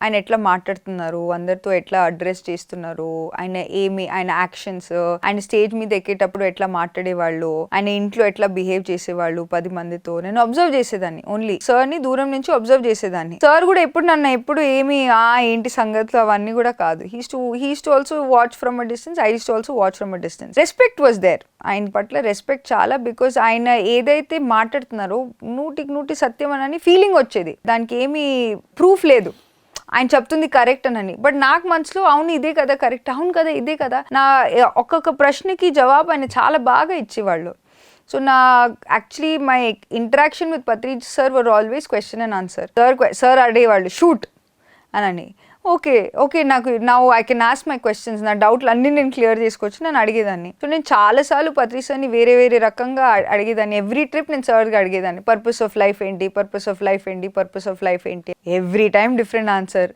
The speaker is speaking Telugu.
ఆయన ఎట్లా మాట్లాడుతున్నారు, అందరితో ఎట్లా అడ్రస్ చేస్తున్నారు, ఆయన యాక్షన్స్, ఆయన స్టేజ్ మీద ఎక్కేటప్పుడు ఎట్లా మాట్లాడేవాళ్ళు, ఆయన ఇంట్లో ఎట్లా బిహేవ్ చేసేవాళ్ళు 10 మందితో. నేను అబ్జర్వ్ చేసేదాన్ని, ఓన్లీ సార్ ని దూరం నుంచి అబ్జర్వ్ చేసేదాన్ని. సార్ కూడా ఎప్పుడు ఏమి ఏంటి సంగతులు అవన్నీ కూడా కాదు. He's to also watch from a distance, I use to also watch from a distance. Respect was there, ఆయన పట్ల రెస్పెక్ట్ చాలా. బికాజ్ ఆయన ఏదైతే మాట్లాడుతున్నారో 100% సత్యం అని ఫీలింగ్ వచ్చేది, దానికి ఏమీ ప్రూఫ్ లేదు. ఆయన చెప్తుంది కరెక్ట్ అని, బట్ నాకు మనసులో అవును ఇదే కదా కరెక్ట్, అవును కదా ఇదే కదా. నా ఒక్కొక్క ప్రశ్నకి జవాబు ఆయన చాలా బాగా ఇచ్చేవాళ్ళు. So actually my interaction with Patriji sir were always question and answer. Sir అడిగేవాళ్ళు షూట్ అని, ఓకే నాకు I can ask my questions, నా డౌట్లు అన్నీ నేను క్లియర్ చేసుకోవచ్చు నేను అడిగేదాన్ని. సో నేను చాలాసార్లు పత్రిజీ సార్ని వేరే రకంగా అడిగేదాన్ని. ఎవ్రీ ట్రిప్ నేను సార్గా అడిగేదాన్ని, పర్పస్ ఆఫ్ లైఫ్ ఏంటి, పర్పస్ ఆఫ్ లైఫ్ ఏంటి, పర్పస్ ఆఫ్ లైఫ్ ఏంటి. Every time different answer.